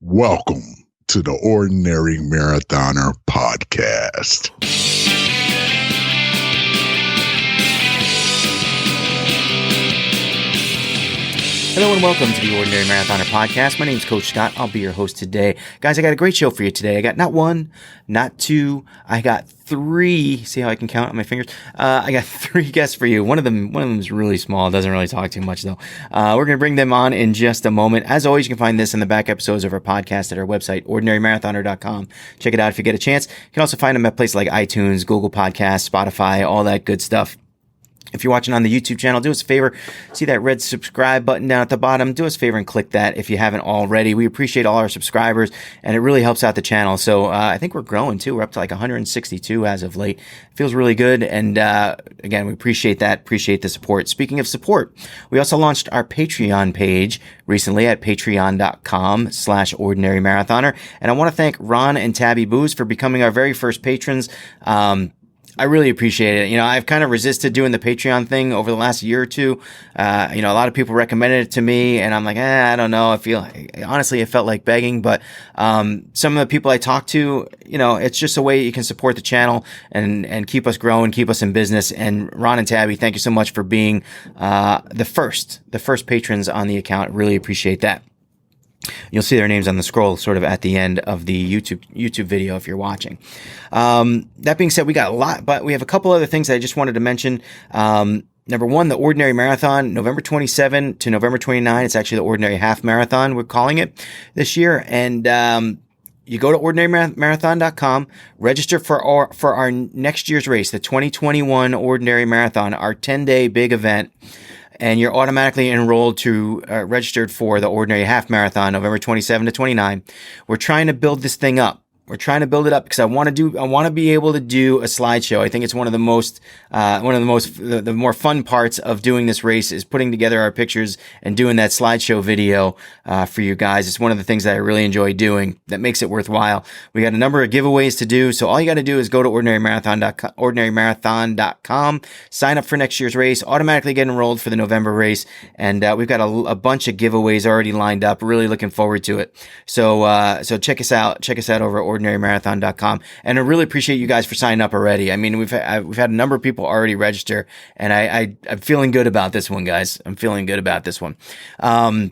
Welcome to the Ordinary Marathoner podcast. Hello and welcome to the Ordinary Marathoner podcast. My name is Coach Scott. I'll be your host today. Guys, I got a great show for you today. I got not one, not two, I got three. See how I can count on my fingers? I got three guests for you. One of them is really small, doesn't really talk too much though. We're going to bring them on in just a moment. As always, you can find this in the back episodes of our podcast at our website, ordinarymarathoner.com. Check it out if you get a chance. You can also find them at places like iTunes, Google Podcasts, Spotify, all that good stuff. If you're watching on the YouTube channel, do us a favor. See that red subscribe button down at the bottom. Do us a favor and click that if you haven't already. We appreciate all our subscribers, and it really helps out the channel. So I think we're growing, too. We're up to like 162 as of late. Feels really good, and again, we appreciate that. Appreciate the support. Speaking of support, we also launched our Patreon page recently at patreon.com/ordinarymarathoner, and I want to thank Ron and Tabby Booze for becoming our very first patrons. I really appreciate it. You know, I've kind of resisted doing the Patreon thing over the last year or two. A lot of people recommended it to me, and I'm like, I don't know. Honestly, it felt like begging, but some of the people I talk to, it's just a way you can support the channel and keep us growing, keep us in business. And Ron and Tabby, thank you so much for being the first patrons on the account. Really appreciate that. You'll see their names on the scroll sort of at the end of the YouTube video if you're watching. That being said, we got a lot, but we have a couple other things that I just wanted to mention. Number one, the Ordinary Marathon, November 27 to November 29. It's actually the Ordinary Half Marathon, we're calling it this year. And you go to ordinarymarathon.com, register for our next year's race, the 2021 Ordinary Marathon, our 10-day big event. And you're automatically enrolled to registered for the Ordinary Half Marathon, November 27 to 29. We're trying to build this thing up. We're trying to build it up because I want to be able to do a slideshow. I think it's one of the more fun parts of doing this race is putting together our pictures and doing that slideshow video, for you guys. It's one of the things that I really enjoy doing that makes it worthwhile. We got a number of giveaways to do. So all you got to do is go to ordinarymarathon.com, sign up for next year's race, automatically get enrolled for the November race. And, we've got a bunch of giveaways already lined up. Really looking forward to it. So check us out. Check us out over at ordinarymarathon.com. And I really appreciate you guys for signing up already. I mean, we've had a number of people already register, and I'm feeling good about this one, guys. I'm feeling good about this one. And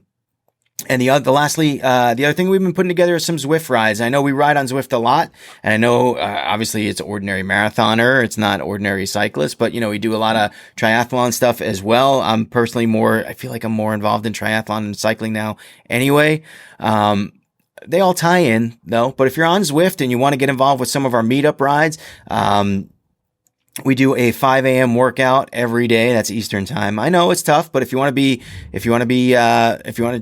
the other thing we've been putting together is some Zwift rides. I know we ride on Zwift a lot, and I know, obviously it's Ordinary Marathoner. It's not Ordinary Cyclist, but, we do a lot of triathlon stuff as well. I feel like I'm more involved in triathlon and cycling now anyway. They all tie in though, but if you're on Zwift and you want to get involved with some of our meetup rides, we do a 5 a.m. workout every day. That's Eastern time. I know it's tough, but if you want to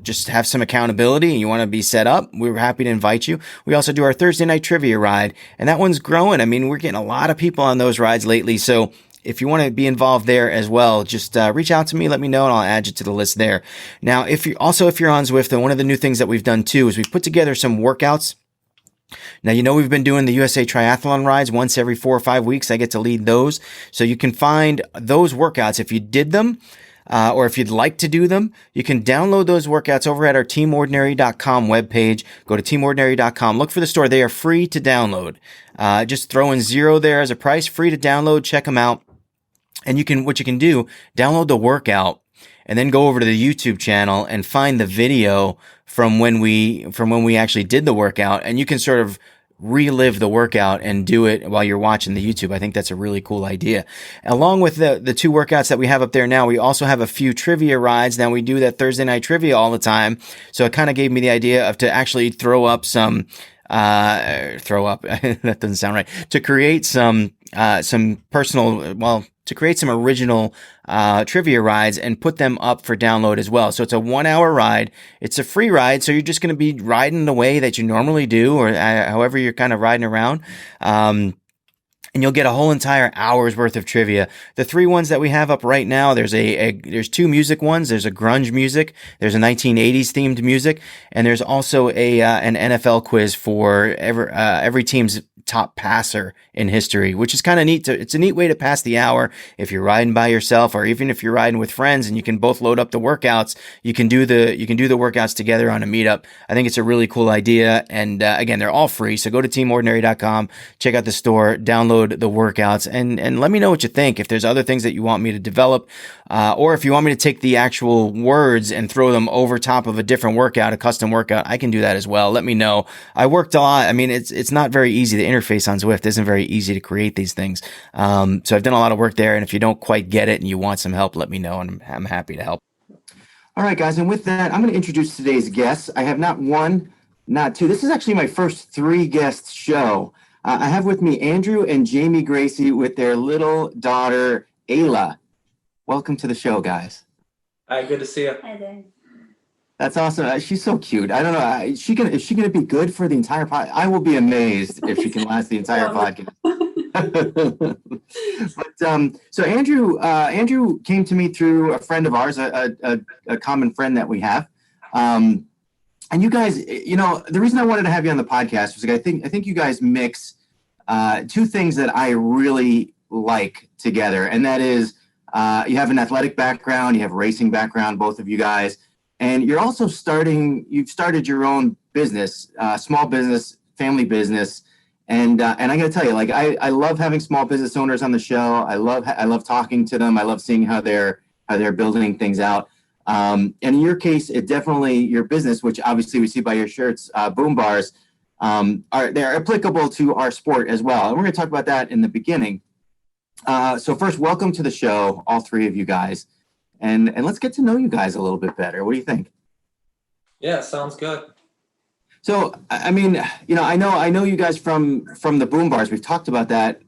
just have some accountability and you want to be set up, we're happy to invite you. We also do our Thursday night trivia ride, and that one's growing. I mean, we're getting a lot of people on those rides lately. So if you want to be involved there as well, just reach out to me, let me know, and I'll add you to the list there. Now, if you're on Zwift, then one of the new things that we've done too is we've put together some workouts. Now, we've been doing the USA Triathlon rides once every 4 or 5 weeks. I get to lead those. So you can find those workouts if you did them, or if you'd like to do them. You can download those workouts over at our teamordinary.com webpage. Go to teamordinary.com. Look for the store. They are free to download. Just throw in 0 there as a price. Free to download. Check them out. And what you can do, download the workout and then go over to the YouTube channel and find the video from when we actually did the workout, and you can sort of relive the workout and do it while you're watching the YouTube. I think that's a really cool idea. Along with the 2 workouts that we have up there now, we also have a few trivia rides. Now we do that Thursday night trivia all the time. So it kind of gave me the idea to actually throw up that doesn't sound right, to create some original trivia rides and put them up for download as well. So it's a 1-hour ride. It's a free ride, so you're just going to be riding the way that you normally do, or however you're kind of riding around. And you'll get a whole entire hour's worth of trivia. The 3 ones that we have up right now, there's 2 music ones. There's a grunge music, there's a 1980s themed music, and there's also an NFL quiz for every team's top passer in history, which is kind of neat. It's a neat way to pass the hour if you're riding by yourself, or even if you're riding with friends, and you can both load up the workouts. You can do the workouts together on a meetup. I think it's a really cool idea. And again, they're all free. So go to teamordinary.com, check out the store, download the workouts, and let me know what you think. If there's other things that you want me to develop, or if you want me to take the actual words and throw them over top of a different workout, a custom workout, I can do that as well. Let me know. I worked a lot. I mean, it's not very easy. The interface on Zwift isn't very easy to create these things. So I've done a lot of work there. And if you don't quite get it and you want some help, let me know, and I'm happy to help. All right, guys. And with that, I'm going to introduce today's guests. I have not one, not two. This is actually my first 3-guest show. I have with me Andrew and Jamie Gracey with their little daughter, Eila. Welcome to the show, guys. Hi, good to see you. Hi there. That's awesome. She's so cute. I don't know. Is she gonna be good for the entire podcast? I will be amazed if she can last the entire podcast. But so Andrew came to me through a friend of ours, a common friend that we have. And you guys, the reason I wanted to have you on the podcast was like, I think you guys mix two things that I really like together, and that is you have an athletic background, you have a racing background, both of you guys. And you're also you've started your own business, small business, family business. And I got to tell you, like, I love having small business owners on the show. I love talking to them. I love seeing how they're building things out. And in your case, it definitely, your business, which obviously we see by your shirts, Boom Bars, they're applicable to our sport as well. And we're going to talk about that in the beginning. So first, welcome to the show, all three of you guys. And let's get to know you guys a little bit better. What do you think? Yeah, sounds good. So, I mean, I know you guys from the Boom Bars. We've talked about that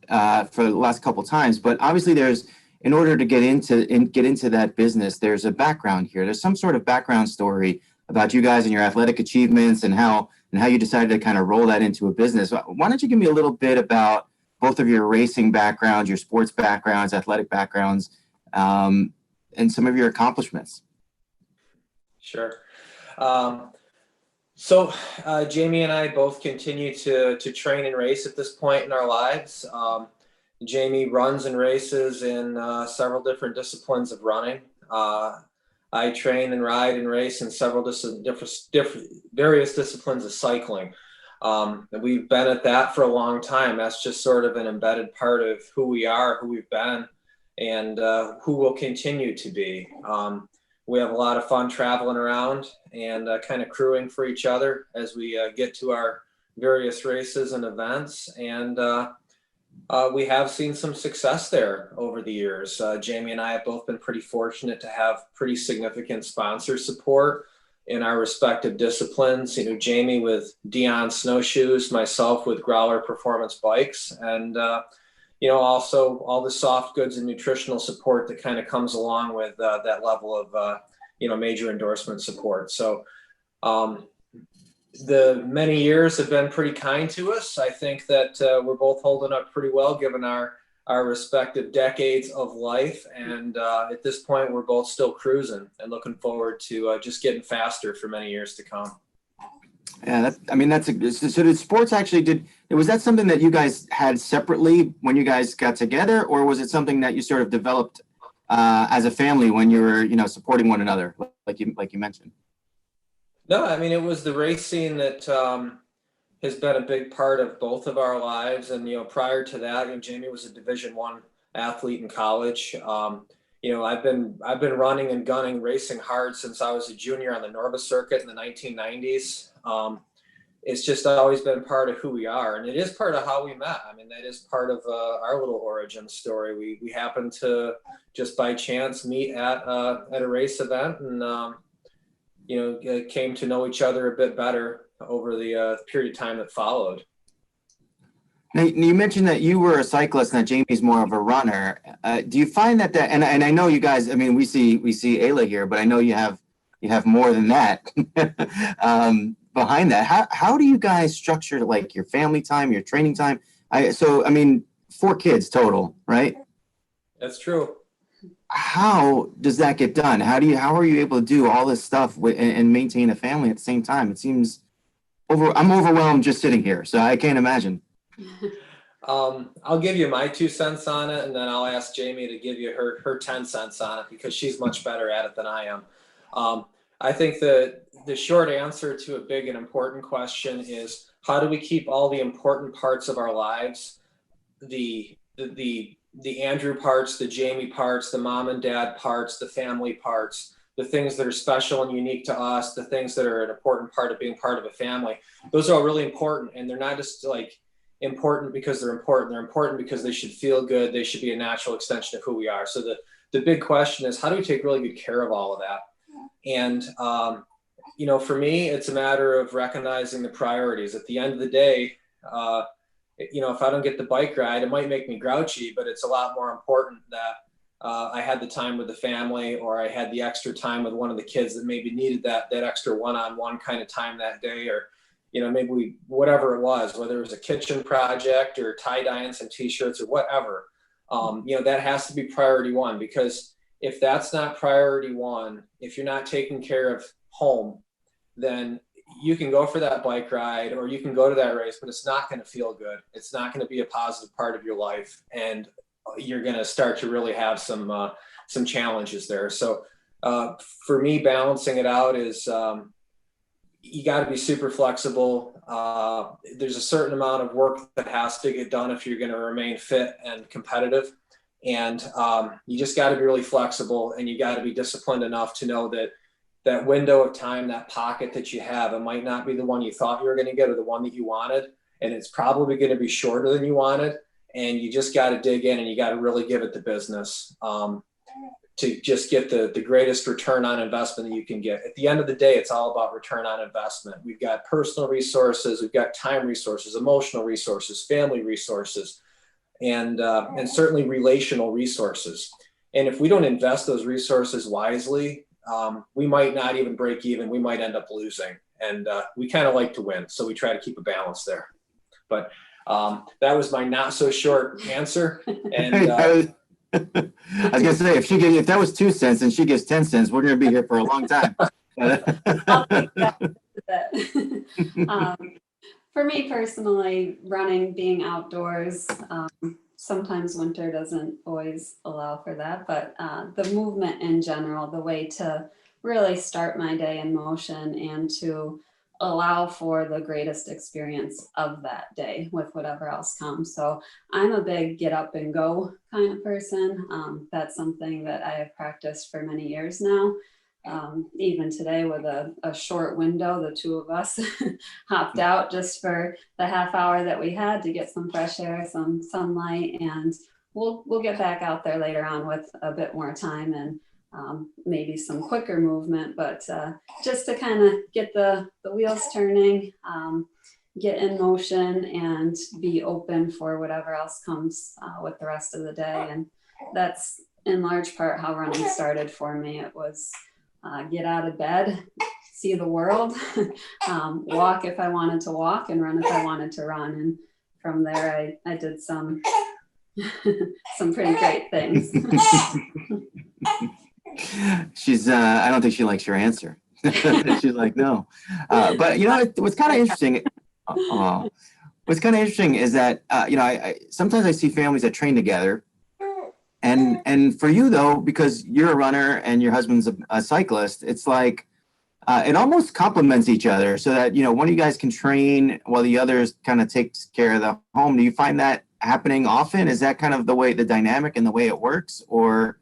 for the last couple times. But obviously, in order to get into that business, there's a background here. There's some sort of background story about you guys and your athletic achievements and how you decided to kind of roll that into a business. Why don't you give me a little bit about both of your racing backgrounds, your sports backgrounds, athletic backgrounds, and some of your accomplishments? Sure. So Jamie and I both continue to train and race at this point in our lives. Jamie runs and races in several different disciplines of running. I train and ride and race in several various disciplines of cycling. And we've been at that for a long time. That's just sort of an embedded part of who we are, who we've been, and who will continue to be. We have a lot of fun traveling around and kind of crewing for each other as we get to our various races and events. And we have seen some success there over the years. Jamie and I have both been pretty fortunate to have pretty significant sponsor support in our respective disciplines. Jamie with Dion Snowshoes, myself with Growler Performance Bikes, and also all the soft goods and nutritional support that kind of comes along with that level of, major endorsement support. So the many years have been pretty kind to us. I think that we're both holding up pretty well given our respective decades of life. And at this point, we're both still cruising and looking forward to just getting faster for many years to come. Yeah, so did sports actually, was that something that you guys had separately when you guys got together, or was it something that you sort of developed as a family when you were, supporting one another, like you mentioned? No, I mean, it was the racing that has been a big part of both of our lives. And, prior to that, Jamie was a Division I athlete in college. I've been running and gunning, racing hard since I was a junior on the Norba circuit in the 1990s. It's just always been part of who we are, and it is part of how we met. I mean, that is part of our little origin story. We happened to just by chance meet at a race event, and came to know each other a bit better over the period of time that followed. Now, you mentioned that you were a cyclist and that Jamie's more of a runner. Do you find that and I know you guys, I mean, we see Eila here, but I know you have more than that behind that. How do you guys structure like your family time, your training time? 4 kids total, right? That's true. How does that get done? How are you able to do all this stuff and maintain a family at the same time? It seems I'm overwhelmed just sitting here, so I can't imagine. I'll give you my 2 cents on it, and then I'll ask Jamie to give you her 10 cents on it because she's much better at it than I am. I think that the short answer to a big and important question is, how do we keep all the important parts of our lives, the Andrew parts, the Jamie parts, the mom and dad parts, the family parts, the things that are special and unique to us, the things that are an important part of being part of a family. Those are all really important, and they're not just like important because they're important. They're important because they should feel good. They should be a natural extension of who we are. So the big question is, how do we take really good care of all of that? And, for me, it's a matter of recognizing the priorities. At the end of the day, if I don't get the bike ride, it might make me grouchy, but it's a lot more important that I had the time with the family, or I had the extra time with one of the kids that maybe needed that extra one-on-one kind of time that day, or maybe whatever it was, whether it was a kitchen project or tie-dyeing some t-shirts or whatever, that has to be priority one, because if that's not priority one, if you're not taking care of home, then you can go for that bike ride or you can go to that race, but it's not going to feel good. It's not going to be a positive part of your life. And you're going to start to really have some challenges there. So for me, balancing it out is, you got to be super flexible. There's a certain amount of work that has to get done if you're going to remain fit and competitive. And you just got to be really flexible, and you got to be disciplined enough to know that window of time, that pocket that you have, it might not be the one you thought you were going to get or the one that you wanted. And it's probably going to be shorter than you wanted. And you just got to dig in, and you got to really give it the business. To just get the greatest return on investment that you can get. At the end of the day, it's all about return on investment. We've got personal resources, we've got time resources, emotional resources, family resources, and certainly relational resources. And if we don't invest those resources wisely, we might not even break even. We might end up losing. And we kind of like to win, so we try to keep a balance there. But that was my not so short answer. And I was gonna say, if that was 2 cents and she gives 10 cents, we're gonna be here for a long time. I'll take that. For me personally, running, being outdoors, sometimes winter doesn't always allow for that, but the movement in general, the way to really start my day in motion and to allow for the greatest experience of that day with whatever else comes. So I'm a big get up and go kind of person. That's something that I have practiced for many years now. Even today with a short window, the two of us hopped out just for the half hour that we had to get some fresh air, some sunlight, and we'll get back out there later on with a bit more time and maybe some quicker movement, but just to kind of get the wheels turning, get in motion and be open for whatever else comes with the rest of the day. And that's in large part how running started for me. It was get out of bed, see the world, walk if I wanted to walk, and run if I wanted to run. And from there, I did some pretty great things. She's I don't think she likes your answer. She's like, no. But what's kind of interesting, what's kind of interesting is that I sometimes I see families that train together, and for you though, because you're a runner and your husband's a cyclist, it's like it almost complements each other, so that one of you guys can train while the other kind of takes care of the home. Do you find that happening often? Is that kind of the dynamic and the way it works, or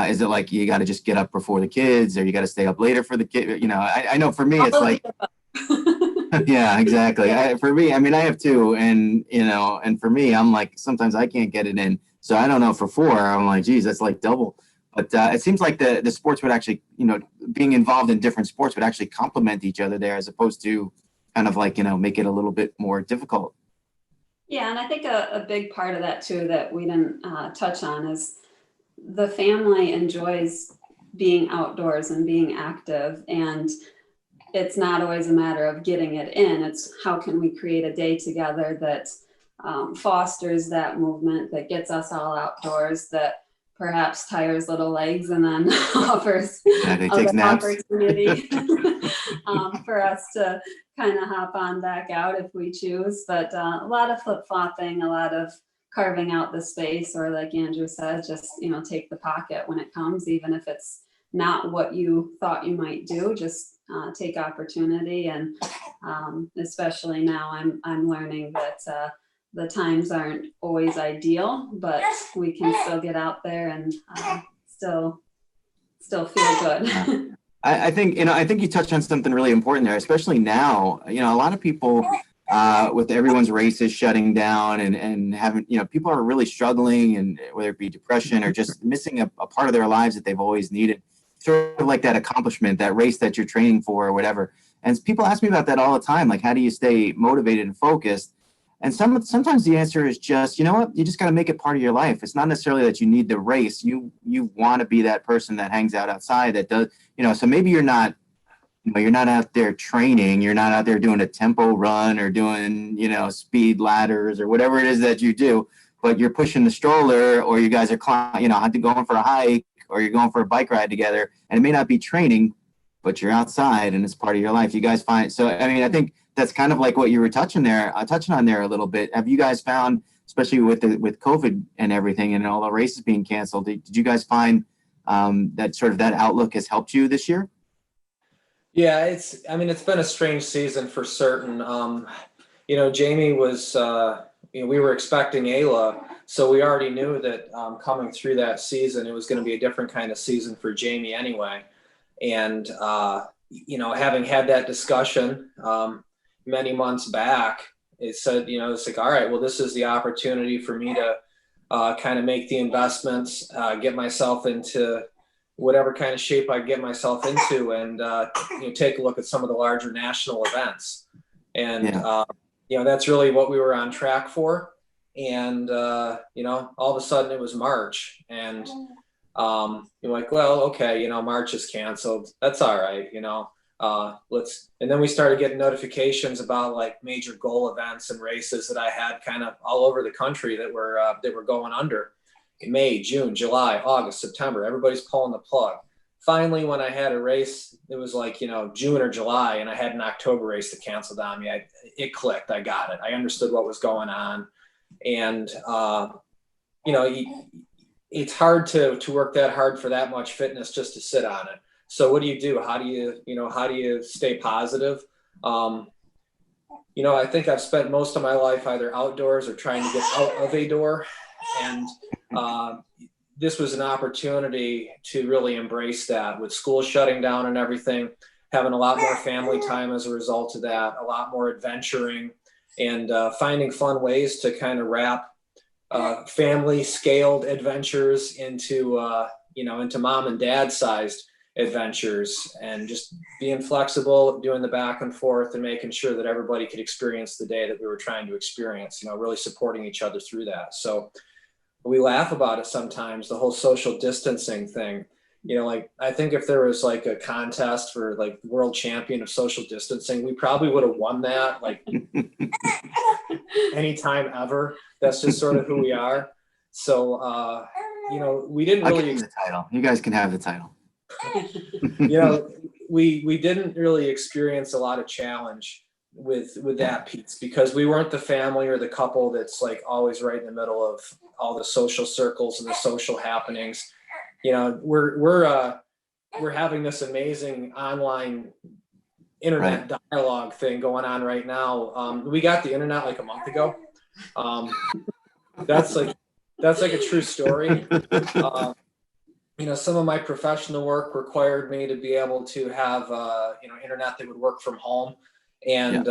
is it like you got to just get up before the kids, or you got to stay up later for the kid? I know for me it's like, yeah, exactly. For me, I mean, I have two, and for me, I'm like, sometimes I can't get it in. So I don't know, for four, I'm like, geez, that's like double. But it seems like the sports would actually, being involved in different sports would actually complement each other there, as opposed to kind of like, make it a little bit more difficult. Yeah, and I think a big part of that too that we didn't touch on is the family enjoys being outdoors and being active, and it's not always a matter of getting it in. It's how can we create a day together that fosters that movement, that gets us all outdoors, that perhaps tires little legs and then offers Takes naps. opportunity for us to kind of hop on back out if we choose. But a lot of flip-flopping, a lot of carving out the space, or like Andrew said, just, take the pocket when it comes, even if it's not what you thought you might do, just take opportunity. And especially now I'm learning that the times aren't always ideal, but we can still get out there and still feel good. I think, I think you touched on something really important there, especially now. A lot of people with everyone's races shutting down and having, people are really struggling, and whether it be depression or just missing a part of their lives that they've always needed, sort of like that accomplishment, that race that you're training for or whatever. And people ask me about that all the time. Like, how do you stay motivated and focused? And sometimes the answer is just, you know what, you just got to make it part of your life. It's not necessarily that you need the race. You want to be that person that hangs out outside, that does, so maybe you're not out there training. You're not out there doing a tempo run or doing, speed ladders or whatever it is that you do, but you're pushing the stroller, or you guys are, going for a hike, or you're going for a bike ride together. And it may not be training, but you're outside and it's part of your life. You guys find, so, I think that's kind of like what you were touching on there a little bit. Have you guys found, especially with COVID and everything and all the races being canceled, did you guys find that sort of that outlook has helped you this year? Yeah, it's been a strange season for certain. Jamie was, we were expecting Eila, so we already knew that coming through that season, it was going to be a different kind of season for Jamie anyway. And, having had that discussion many months back, it said, it's like, all right, well, this is the opportunity for me to kind of make the investments, get myself into whatever kind of shape I get myself into, and take a look at some of the larger national events. And that's really what we were on track for. And all of a sudden it was March, and you're like, well, okay, March is canceled. That's all right, and then we started getting notifications about like major goal events and races that I had kind of all over the country that were going under. In May, June, July, August, September, everybody's pulling the plug. Finally, when I had a race, it was like, June or July, and I had an October race that canceled on me. It clicked. I got it. I understood what was going on. And, it's hard to work that hard for that much fitness just to sit on it. So what do you do? How do you stay positive? I think I've spent most of my life either outdoors or trying to get out of a door. And this was an opportunity to really embrace that, with school shutting down and everything, having a lot more family time as a result of that, a lot more adventuring, and finding fun ways to kind of wrap family scaled adventures into mom and dad sized adventures, and just being flexible, doing the back and forth, and making sure that everybody could experience the day that we were trying to experience, really supporting each other through that. So we laugh about it sometimes, the whole social distancing thing. I think if there was like a contest for like world champion of social distancing, we probably would have won that like anytime ever. That's just sort of who we are. So, we didn't really. I'll give you the title. You guys can have the title. We didn't really experience a lot of challenge with that piece, because we weren't the family or the couple that's like always right in the middle of all the social circles and the social happenings. We're having this amazing online internet dialogue thing going on right now. We got the internet like a month ago. That's like a true story. Some of my professional work required me to be able to have internet that would work from home. And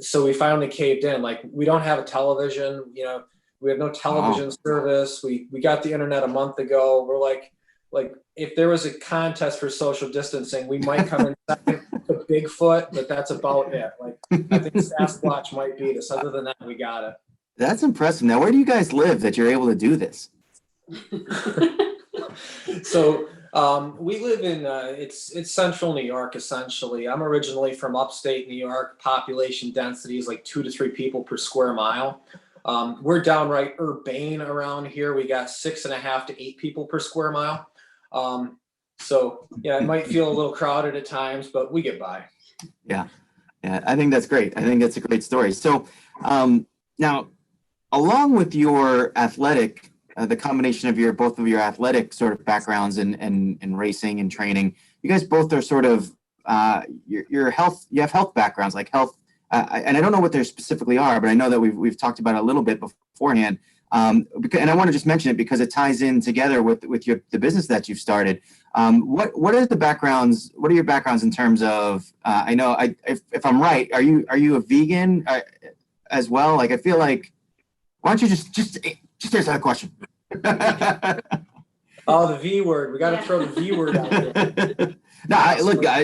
so we finally caved in. Like, we don't have a television, we have no television service. We got the internet a month ago. We're like if there was a contest for social distancing, we might come in second to Bigfoot, but that's about it. Like, I think Sasquatch might beat us. Other than that, we got it. That's impressive. Now, where do you guys live that you're able to do this? So we live in it's central New York, essentially. I'm originally from upstate New York. Population density is like 2 to 3 people per square mile. We're downright urbane around here. We got 6.5 to 8 people per square mile. So yeah, it might feel a little crowded at times, but we get by. Yeah. Yeah. I think that's great. I think that's a great story. So now, along with your athletic, the combination of both of your athletic sort of backgrounds and racing and training, you guys both are sort of your health. You have health backgrounds, like health, and I don't know what they specifically are, but I know that we've talked about it a little bit beforehand. And I want to just mention it because it ties in together with the business that you've started. What are the backgrounds? What are your backgrounds in terms of? I know if I'm right, are you a vegan as well? Like I feel like, why don't you just answer that question? Oh, the V word. We got to throw the V word out there.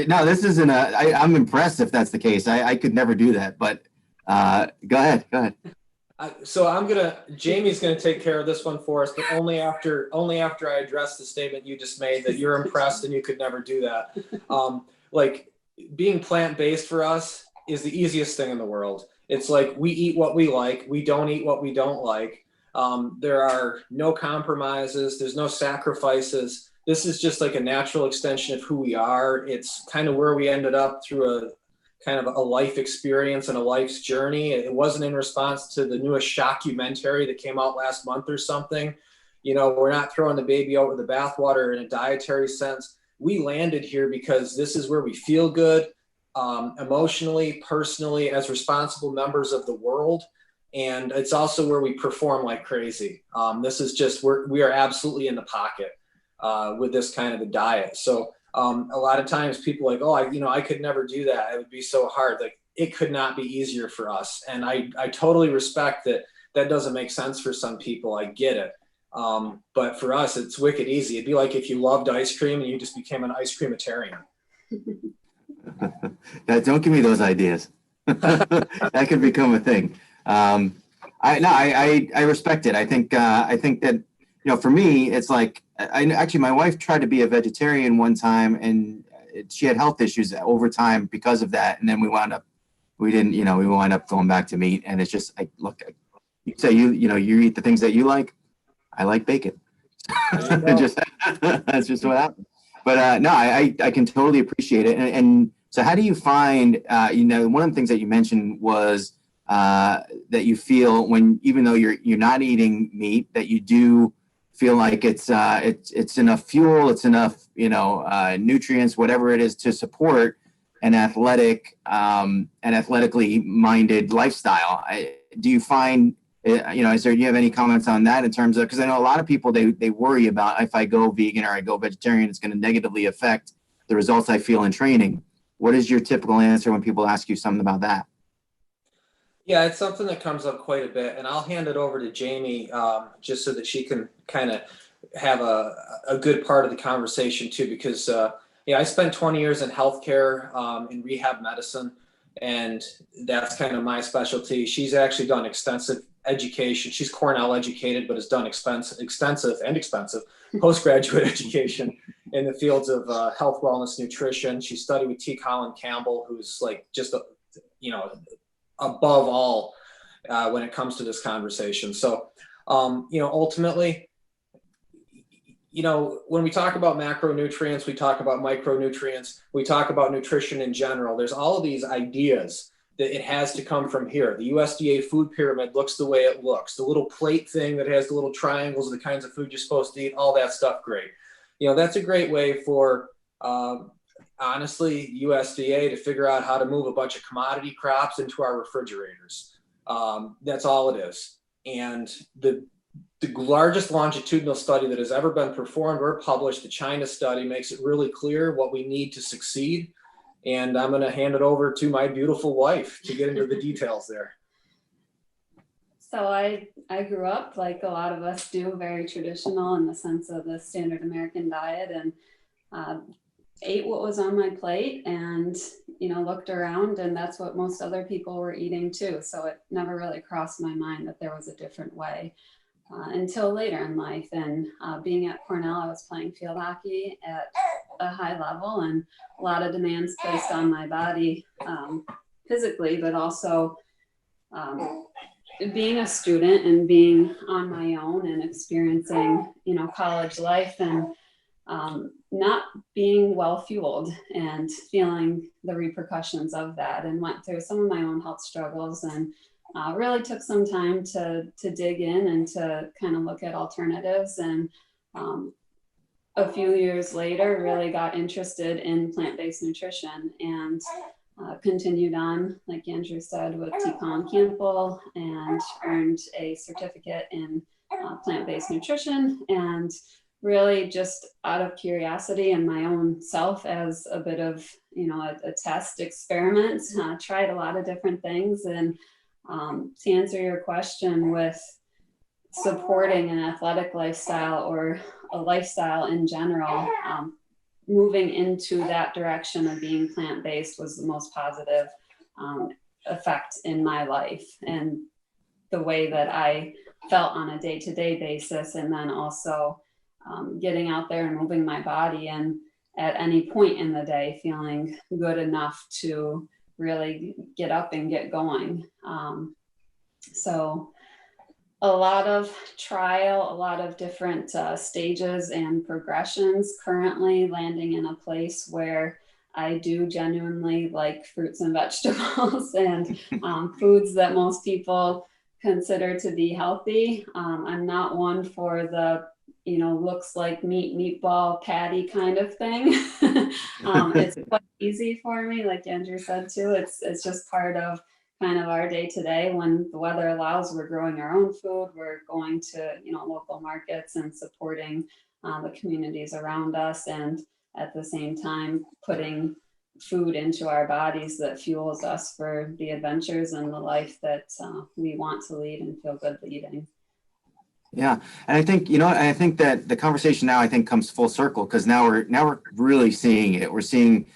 No, this isn't I'm impressed if that's the case. I could never do that, but go ahead. So Jamie's gonna take care of this one for us, but only after I address the statement you just made that you're impressed and you could never do that. Like being plant-based for us is the easiest thing in the world. It's like we eat what we like, we don't eat what we don't like. There are no compromises, there's no sacrifices. This is just like a natural extension of who we are. It's kind of where we ended up through a kind of a life experience and a life's journey. It wasn't in response to the newest shockumentary that came out last month or something. You know, we're not throwing the baby out with the bathwater in a dietary sense. We landed here because this is where we feel good, emotionally, personally, as responsible members of the world. And it's also where we perform like crazy. This is just, we are absolutely in the pocket with this kind of a diet. So a lot of times people are like, oh, I could never do that. It would be so hard. Like it could not be easier for us. And I totally respect that doesn't make sense for some people. I get it. But for us, it's wicked easy. It'd be like if you loved ice cream and you just became an ice creamitarian. Don't give me those ideas. That could become a thing. I respect it. I think that, for me, it's like, my wife tried to be a vegetarian one time and she had health issues over time because of that. And then we wound up going back to meat. And it's just, you say, you eat the things that you like. I like bacon. That's just what happened. But no, I can totally appreciate it. And so how do you find, one of the things that you mentioned was that you feel even though you're not eating meat, that you do feel like it's enough fuel, it's enough, nutrients, whatever it is to support an athletically minded lifestyle. Do you find, do you have any comments on that in terms of, because I know a lot of people, they worry about if I go vegan or I go vegetarian, it's going to negatively affect the results I feel in training. What is your typical answer when people ask you something about that? Yeah, it's something that comes up quite a bit, and I'll hand it over to Jamie just so that she can kind of have a good part of the conversation too, because I spent 20 years in healthcare, in rehab medicine, and that's kind of my specialty. She's actually done extensive education. She's Cornell educated, but has done extensive postgraduate education in the fields of health, wellness, nutrition. She studied with T. Colin Campbell, who's like just above all when it comes to this conversation. So, ultimately, when we talk about macronutrients, we talk about micronutrients, we talk about nutrition in general. There's all of these ideas that it has to come from here. The USDA food pyramid looks the way it looks. The little plate thing that has the little triangles of the kinds of food you're supposed to eat, all that stuff, great. That's a great way for honestly, USDA to figure out how to move a bunch of commodity crops into our refrigerators. That's all it is. And the largest longitudinal study that has ever been performed or published, the China study, makes it really clear what we need to succeed. And I'm going to hand it over to my beautiful wife to get into the details there. So I grew up, like a lot of us do, very traditional in the sense of the standard American diet, and ate what was on my plate and, looked around, and that's what most other people were eating too. So it never really crossed my mind that there was a different way until later in life. And being at Cornell, I was playing field hockey at a high level, and a lot of demands placed on my body physically, but also being a student and being on my own and experiencing, college life and not being well fueled and feeling the repercussions of that, and went through some of my own health struggles, and really took some time to dig in and to kind of look at alternatives. And a few years later, really got interested in plant-based nutrition, and continued on, like Andrew said, with T-Con Campbell, and earned a certificate in plant-based nutrition. And really just out of curiosity and my own self, as a bit of, a test experiment, tried a lot of different things. And to answer your question, with supporting an athletic lifestyle or a lifestyle in general, moving into that direction of being plant-based was the most positive effect in my life, and the way that I felt on a day-to-day basis. And then also getting out there and moving my body, and at any point in the day feeling good enough to really get up and get going. So a lot of trial, a lot of different stages and progressions, currently landing in a place where I do genuinely like fruits and vegetables and foods that most people consider to be healthy. I'm not one for the, looks like meatball patty kind of thing. It's quite easy for me, like Andrew said too. It's just part of kind of our day to day. When the weather allows, we're growing our own food. We're going to, local markets and supporting the communities around us, and at the same time putting food into our bodies that fuels us for the adventures and the life that we want to lead and feel good leading. Yeah. And I think, I think that the conversation now, I think, comes full circle, because now we're really seeing it. We're seeing,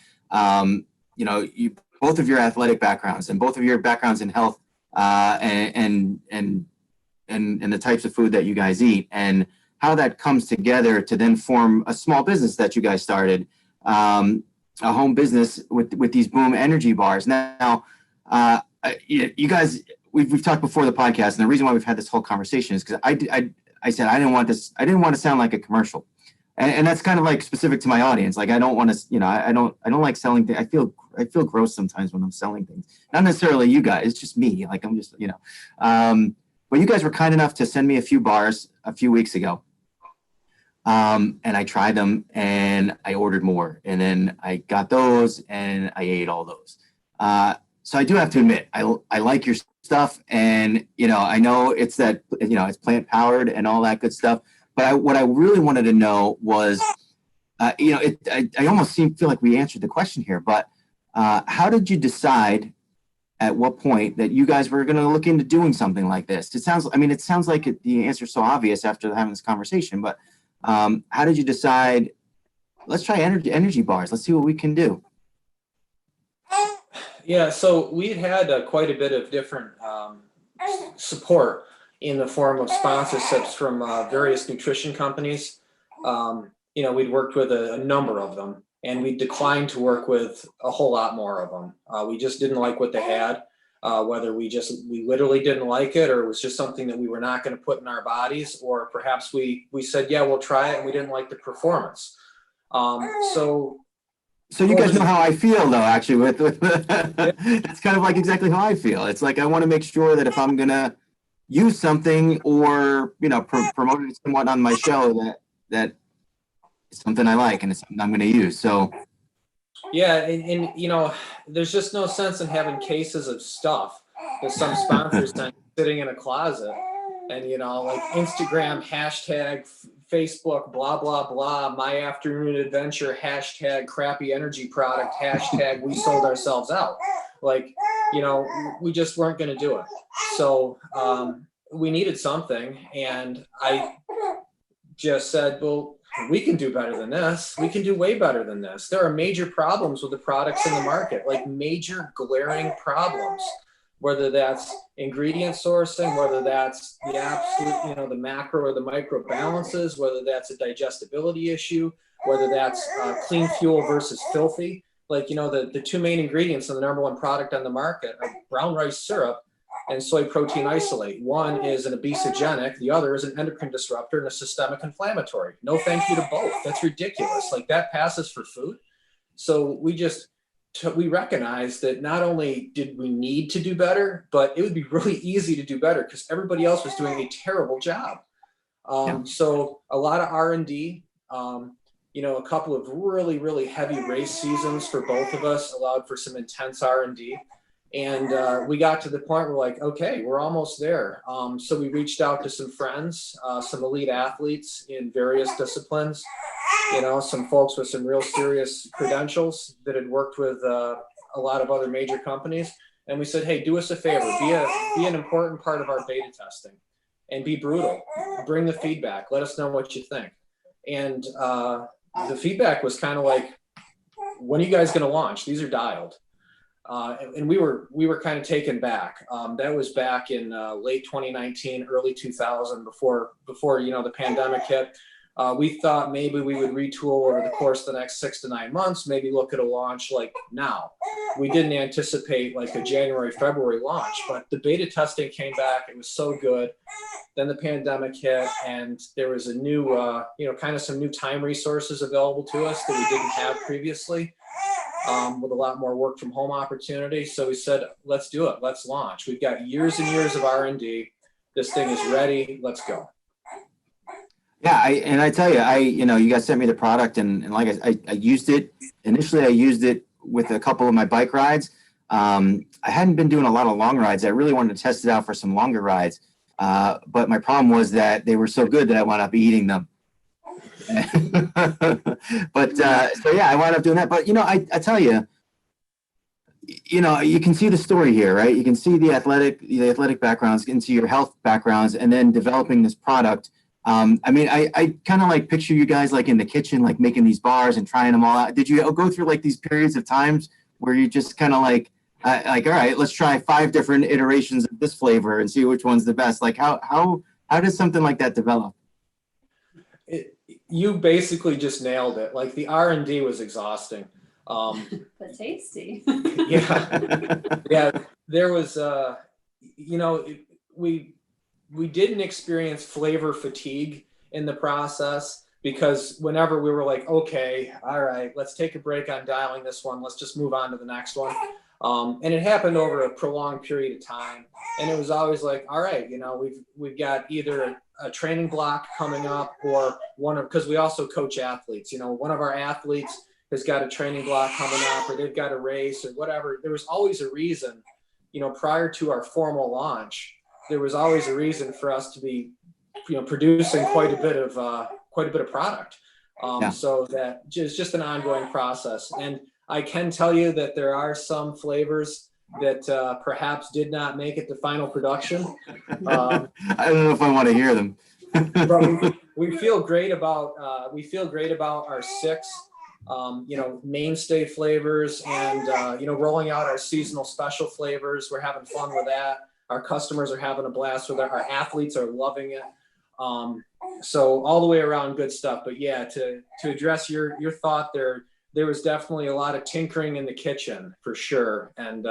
both of your athletic backgrounds and both of your backgrounds in health, and the types of food that you guys eat, and how that comes together to then form a small business that you guys started, a home business with these Boom energy bars. Now, you guys, we've talked before the podcast, and the reason why we've had this whole conversation is because I said I didn't want to sound like a commercial, and that's kind of like specific to my audience. Like, I don't want to, I don't like selling things. I feel gross sometimes when I'm selling things. Not necessarily you guys, it's just me. Like, I'm just, but you guys were kind enough to send me a few bars a few weeks ago. And I tried them, and I ordered more, and then I got those and I ate all those. So I do have to admit, I like your stuff, and, I know it's that, it's plant powered and all that good stuff. But what I really wanted to know was, I almost feel like we answered the question here, but how did you decide at what point that you guys were going to look into doing something like this? It sounds like the answer's so obvious after having this conversation, but how did you decide, let's try energy bars. Let's see what we can do. Yeah, so we'd had quite a bit of different support in the form of sponsorships from various nutrition companies. We'd worked with a number of them, and we declined to work with a whole lot more of them. We just didn't like what they had, whether we literally didn't like it, or it was just something that we were not going to put in our bodies, or perhaps we said, yeah, we'll try it, and we didn't like the performance. So you guys know how I feel, though, actually, with that's kind of like exactly how I feel. It's like, I want to make sure that if I'm going to use something or, promote it somewhat on my show, that it's something I like and it's something I'm going to use. So. Yeah. And there's just no sense in having cases of stuff that some sponsors sitting in a closet, and, like Instagram, hashtag Facebook, blah, blah, blah, my afternoon adventure, hashtag crappy energy product, hashtag we sold ourselves out. Like, we just weren't going to do it. So we needed something. And I just said, well, we can do better than this. We can do way better than this. There are major problems with the products in the market, like major glaring problems, whether that's ingredient sourcing, whether that's the absolute, the macro or the micro balances, whether that's a digestibility issue, whether that's clean fuel versus filthy. Like, the two main ingredients in the number one product on the market are brown rice syrup and soy protein isolate. One is an obesogenic, the other is an endocrine disruptor and a systemic inflammatory. No thank you to both. That's ridiculous. Like, that passes for food. So we recognized that not only did we need to do better, but it would be really easy to do better because everybody else was doing a terrible job. So a lot of R&D, a couple of really, really heavy race seasons for both of us allowed for some intense R&D. And we got to the point where, like, okay, we're almost there. So we reached out to some friends, some elite athletes in various disciplines, some folks with some real serious credentials that had worked with a lot of other major companies. And we said, hey, do us a favor, be an important part of our beta testing and be brutal. Bring the feedback. Let us know what you think. And the feedback was kind of like, when are you guys going to launch? These are dialed. And we were kind of taken back. That was back in late 2019, early 2000, before the pandemic hit. We thought maybe we would retool over the course of the next 6 to 9 months, maybe look at a launch like now. We didn't anticipate like a January, February launch, but the beta testing came back. It was so good. Then the pandemic hit, and there was a new, kind of some new time resources available to us that we didn't have previously, with a lot more work from home opportunity. So we said, let's do it. Let's launch. We've got years and years of R&D. This thing is ready. Let's go. Yeah, I tell you, you guys sent me the product, and like I used it. Initially, I used it with a couple of my bike rides. I hadn't been doing a lot of long rides. I really wanted to test it out for some longer rides. But my problem was that they were so good that I wound up eating them. But so yeah, I wound up doing that. But I tell you, you can see the story here, right? You can see the athletic backgrounds into your health backgrounds, and then developing this product. I kind of like picture you guys like in the kitchen, like making these bars and trying them all out. Did you go through like these periods of times where you just kind of like, all right, let's try 5 different iterations of this flavor and see which one's the best? Like how does something like that develop? You basically just nailed it. Like, the R&D was exhausting. But tasty. Yeah. There was, we didn't experience flavor fatigue in the process, because whenever we were like, okay, all right, let's take a break on dialing this one. Let's just move on to the next one. And it happened over a prolonged period of time. And it was always like, all right, we've got either a training block coming up, or because we also coach athletes, one of our athletes has got a training block coming up, or they've got a race or whatever. There was always a reason, prior to our formal launch, there was always a reason for us to be, producing quite a bit of product. So that is just an ongoing process. And I can tell you that there are some flavors that perhaps did not make it to final production. I don't know if I want to hear them. But we feel great about our 6 mainstay flavors, and rolling out our seasonal special flavors. We're having fun with that. Our customers are having a blast with it. Our athletes are loving it. So all the way around, good stuff. But yeah, to address your thought there was definitely a lot of tinkering in the kitchen for sure. And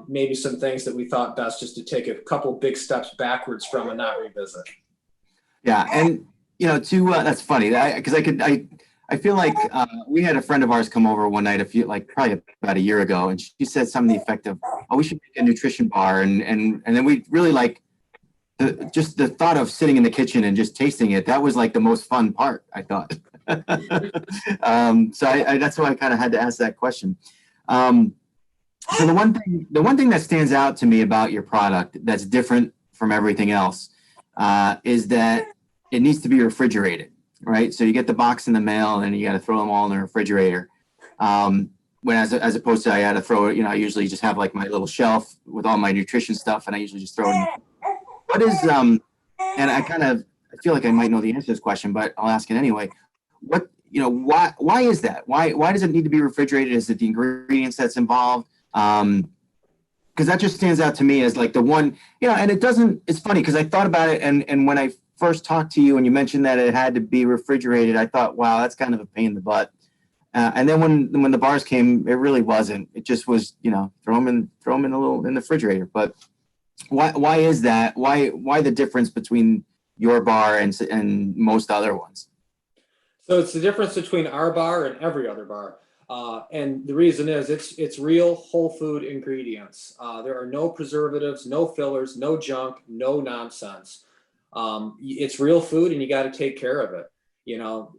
maybe some things that we thought best just to take a couple big steps backwards from and not revisit. Yeah. And, that's funny because I feel like we had a friend of ours come over one night probably about a year ago, and she said something to the effect of, "Oh, we should make a nutrition bar," and then we really like just the thought of sitting in the kitchen and just tasting it. That was like the most fun part, I thought. So that's why I kind of had to ask that question. So the one thing that stands out to me about your product that's different from everything else is that it needs to be refrigerated. Right, so you get the box in the mail, and you got to throw them all in the refrigerator. When as opposed to I had to throw it, I usually just have like my little shelf with all my nutrition stuff, and I usually just throw it in. What is and I feel like I might know the answer to this question, but I'll ask it anyway. Why is that? Why does it need to be refrigerated? Is it the ingredients that's involved? Because that just stands out to me as like the one, and it doesn't. It's funny because I thought about it, and when I first talked to you and you mentioned that it had to be refrigerated, I thought, wow, that's kind of a pain in the butt. And then when the bars came, it really wasn't. It just was, throw them in the refrigerator. But Why is that? Why the difference between your bar and most other ones? So it's the difference between our bar and every other bar. And the reason is it's real whole food ingredients. There are no preservatives, no fillers, no junk, no nonsense. It's real food and you got to take care of it. You know,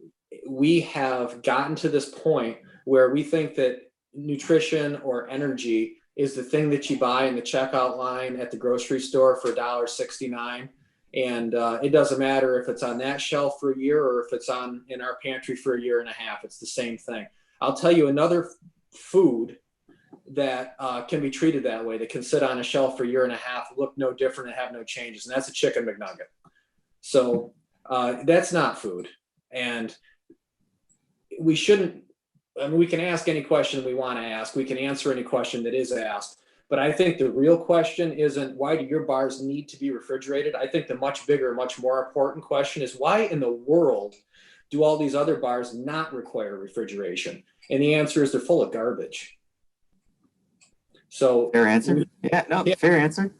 we have gotten to this point where we think that nutrition or energy is the thing that you buy in the checkout line at the grocery store for $1.69. And it doesn't matter if it's on that shelf for a year or if it's on in our pantry for a year and a half. It's the same thing. I'll tell you another food that can be treated that way, that can sit on a shelf for a year and a half, look no different and have no changes, and that's a chicken McNugget. So that's not food. And we shouldn't, I mean, we can ask any question we want to ask. We can answer any question that is asked. But I think the real question isn't why do your bars need to be refrigerated? I think the much bigger, much more important question is why in the world do all these other bars not require refrigeration? And the answer is they're full of garbage. So Fair answer. Yeah, no, Yeah. fair answer.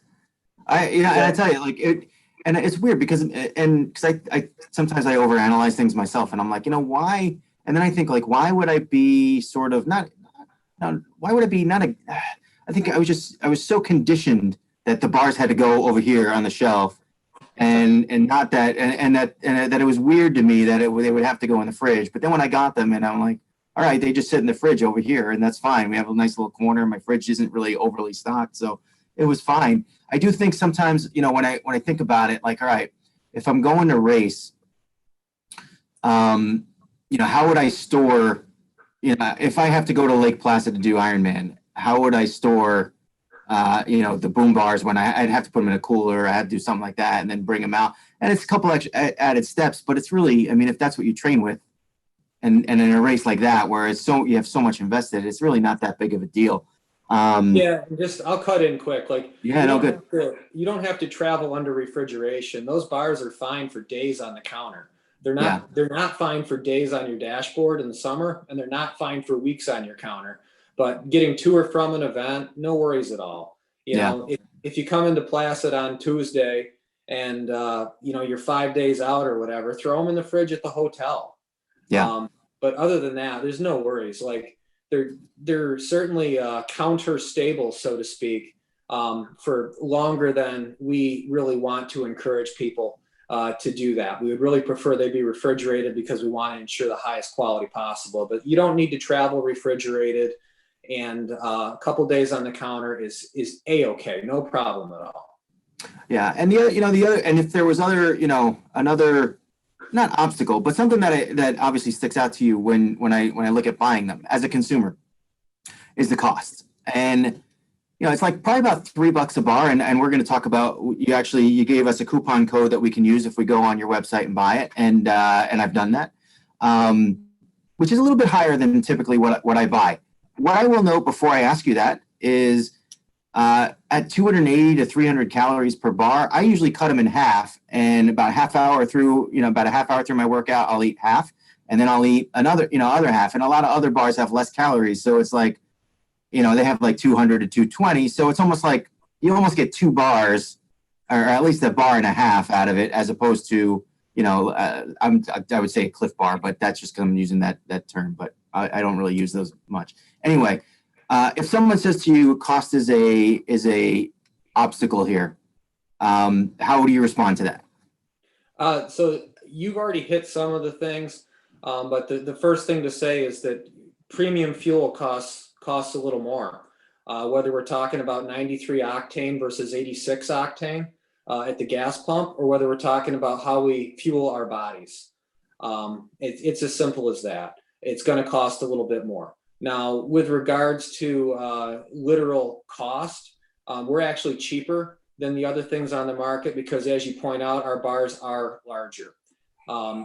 And I tell you, like it, and it's weird because I sometimes I overanalyze things myself, and I'm like, why? And then I think like, why would I be sort of not why would it be not a? I think I was so conditioned that the bars had to go over here on the shelf, and not that and that it was weird to me that they would have to go in the fridge. But then when I got them, and I'm like, all right, they just sit in the fridge over here, and that's fine. We have a nice little corner. My fridge isn't really overly stocked, so it was fine. I do think sometimes, when I think about it, like, all right, if I'm going to race, how would I store, if I have to go to Lake Placid to do Ironman, how would I store, the boom bars when I'd have to put them in a cooler, I had to do something like that and then bring them out. And it's a couple extra added steps, but it's really, I mean, if that's what you train with and in a race like that, where you have so much invested, it's really not that big of a deal. I'll cut in quick. Like, yeah, no, good. You don't have to travel under refrigeration. Those bars are fine for days on the counter. They're not fine for days on your dashboard in the summer, and they're not fine for weeks on your counter. But getting to or from an event, no worries at all. You know, if you come into Placid on Tuesday and you're 5 days out or whatever, throw them in the fridge at the hotel. Yeah. But other than that, there's no worries. Like they're certainly counter stable, so to speak, for longer than we really want to encourage people to do that. We would really prefer they be refrigerated because we want to ensure the highest quality possible. But you don't need to travel refrigerated, and a couple days on the counter is a-okay, no problem at all. Yeah, and the other, and if there was other, another, not obstacle, but something that obviously sticks out to you when I look at buying them as a consumer, is the cost. And it's like probably about $3 a bar, and we're going to talk about, you gave us a coupon code that we can use if we go on your website and buy it, and I've done that, which is a little bit higher than typically what I buy. What I will note before I ask you that is, at 280 to 300 calories per bar, I usually cut them in half, and about a half hour through my workout, I'll eat half, and then I'll eat another, other half. And a lot of other bars have less calories. So it's like, they have like 200 to 220. So it's almost like you almost get 2 bars, or at least a bar and a half out of it, as opposed to, I would say a Cliff Bar, but that's just because I'm using that term, but I don't really use those much. Anyway, if someone says to you, cost is a obstacle here, how do you respond to that? So you've already hit some of the things, but the first thing to say is that premium fuel costs a little more. Whether we're talking about 93 octane versus 86 octane at the gas pump, or whether we're talking about how we fuel our bodies, it's as simple as that. It's going to cost a little bit more. Now, with regards to literal cost, we're actually cheaper than the other things on the market because, as you point out, our bars are larger.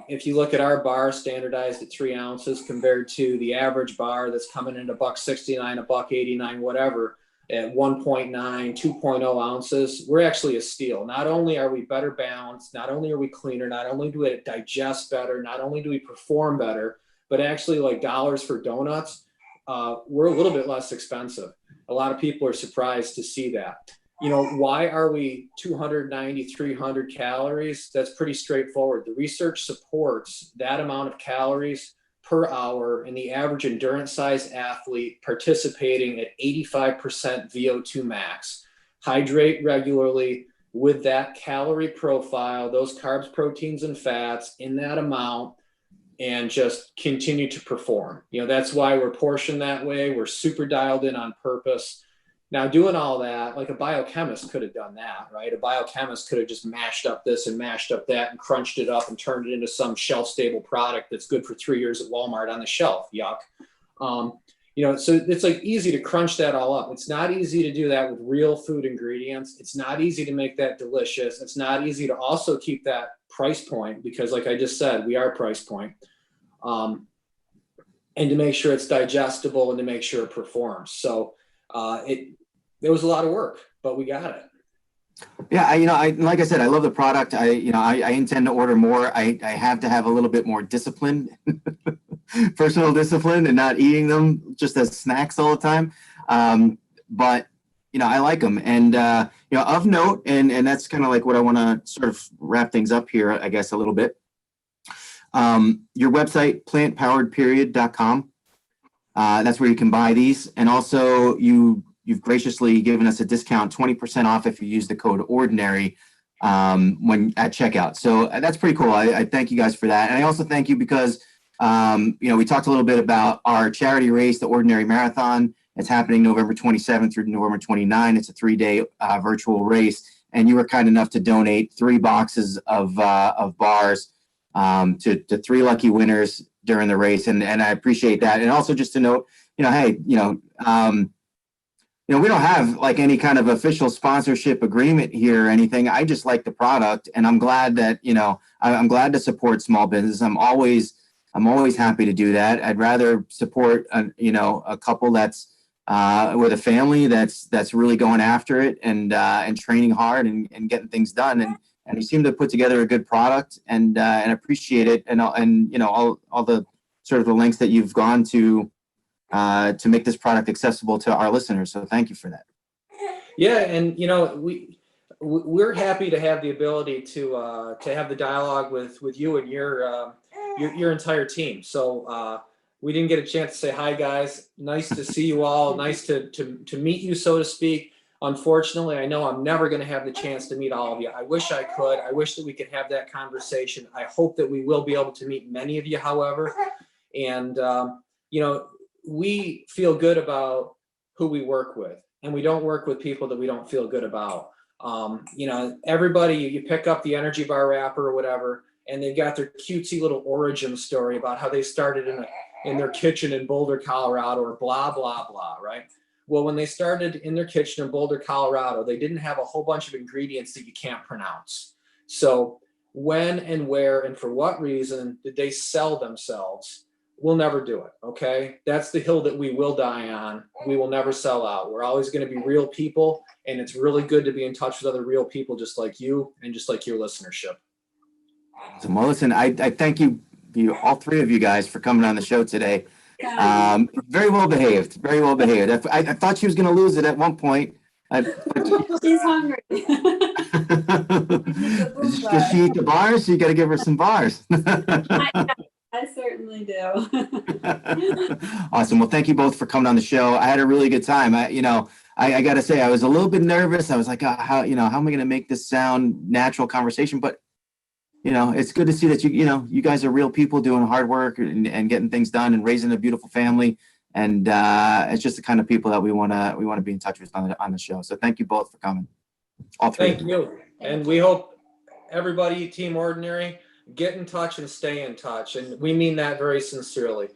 If you look at our bar standardized at 3 ounces compared to the average bar that's coming in $1.69, $1.89, whatever, at 1.9, 2.0 ounces, we're actually a steal. Not only are we better balanced, not only are we cleaner, not only do we digest better, not only do we perform better, but actually, like dollars for donuts, we're a little bit less expensive. A lot of people are surprised to see that. why are we 290, 300 calories? That's pretty straightforward. The research supports that amount of calories per hour in the average endurance size athlete participating at 85% VO2 max. Hydrate regularly with that calorie profile, those carbs, proteins, and fats in that amount, and just continue to perform. That's why we're portioned that way. We're super dialed in on purpose. Now, doing all that, like a biochemist could have done that, right? A biochemist could have just mashed up this and mashed up that and crunched it up and turned it into some shelf-stable product that's good for 3 years at Walmart on the shelf. Yuck. So it's like easy to crunch that all up. It's not easy to do that with real food ingredients. It's not easy to make that delicious. It's not easy to also keep that price point because, like I just said, we are price point. And to make sure it's digestible and to make sure it performs. So there was a lot of work, but we got it. Yeah, like I said, I love the product. I intend to order more. I have to have a little bit more discipline, personal discipline, and not eating them just as snacks all the time. But I like them, and of note, and that's kind of like what I want to sort of wrap things up here, I guess, a little bit. Your website, plantpoweredperiod.com. That's where you can buy these, and also you've graciously given us a discount, 20% off if you use the code ordinary when at checkout. So that's pretty cool. I thank you guys for that. And I also thank you because, we talked a little bit about our charity race, the Ordinary Marathon. It's happening November 27th through November 29th. It's a 3-day virtual race. And you were kind enough to donate 3 boxes of bars to 3 lucky winners during the race. And I appreciate that. And also just to note, hey, we don't have like any kind of official sponsorship agreement here or anything. I just like the product, and I'm glad that, I'm glad to support small business. I'm always happy to do that. I'd rather support, a couple that's with a family that's really going after it and training hard and getting things done. And you seem to put together a good product and appreciate it. And all the sort of the lengths that you've gone to make this product accessible to our listeners. So thank you for that. Yeah. And, we're happy to have the ability to have the dialogue with you and your entire team. So we didn't get a chance to say hi, guys. Nice to see you all. Nice to meet you, so to speak. Unfortunately, I know I'm never going to have the chance to meet all of you. I wish I could. I wish that we could have that conversation. I hope that we will be able to meet many of you, however. And, we feel good about who we work with, and we don't work with people that we don't feel good about. Everybody, you pick up the energy bar wrapper or whatever, and they've got their cutesy little origin story about how they started in their kitchen in Boulder, Colorado, or blah, blah, blah, right? Well, when they started in their kitchen in Boulder, Colorado, they didn't have a whole bunch of ingredients that you can't pronounce. So when and where and for what reason did they sell themselves? We'll never do it, okay? That's the hill that we will die on. We will never sell out. We're always going to be real people, and it's really good to be in touch with other real people just like you and just like your listenership. So, well, listen, I thank you, all 3 of you guys, for coming on the show today. Very well behaved. Very well behaved. I thought she was going to lose it at one point. She's hungry. Does she eat the bars? You got to give her some bars. I certainly do. Awesome. Well, thank you both for coming on the show. I had a really good time. I got to say, I was a little bit nervous. I was like, how am I going to make this sound natural conversation? But it's good to see that you guys are real people doing hard work and getting things done and raising a beautiful family. And it's just the kind of people that we want to be in touch with on the show. So thank you both for coming. All 3. Thank you. And we hope everybody, Team Ordinary, get in touch and stay in touch. And we mean that very sincerely.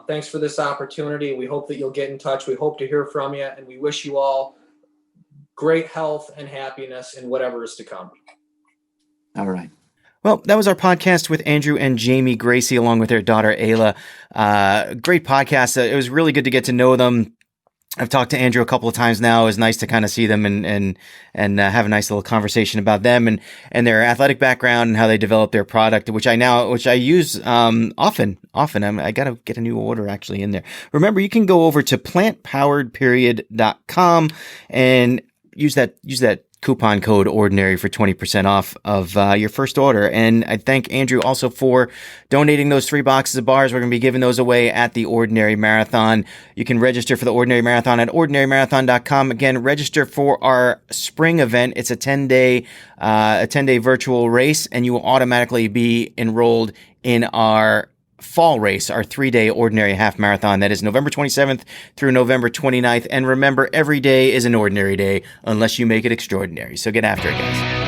Thanks for this opportunity. We hope that you'll get in touch. We hope to hear from you, and we wish you all great health and happiness in whatever is to come. All right. Well, that was our podcast with Andrew and Jamie Gracey, along with their daughter, Eila. Great podcast. It was really good to get to know them. I've talked to Andrew a couple of times now. It was nice to kind of see them and have a nice little conversation about them and their athletic background and how they develop their product, which I use often. I got to get a new order actually in there. Remember, you can go over to plantpoweredperiod.com and use that coupon code ordinary for 20% off of your first order. And I thank Andrew also for donating those 3 boxes of bars. We're going to be giving those away at the Ordinary Marathon. You can register for the Ordinary Marathon at ordinarymarathon.com. Again, register for our spring event. It's a 10-day virtual race, and you will automatically be enrolled in our fall race, our 3-day Ordinary Half Marathon. That is November 27th through November 29th. And remember, every day is an ordinary day unless you make it extraordinary. So get after it, guys.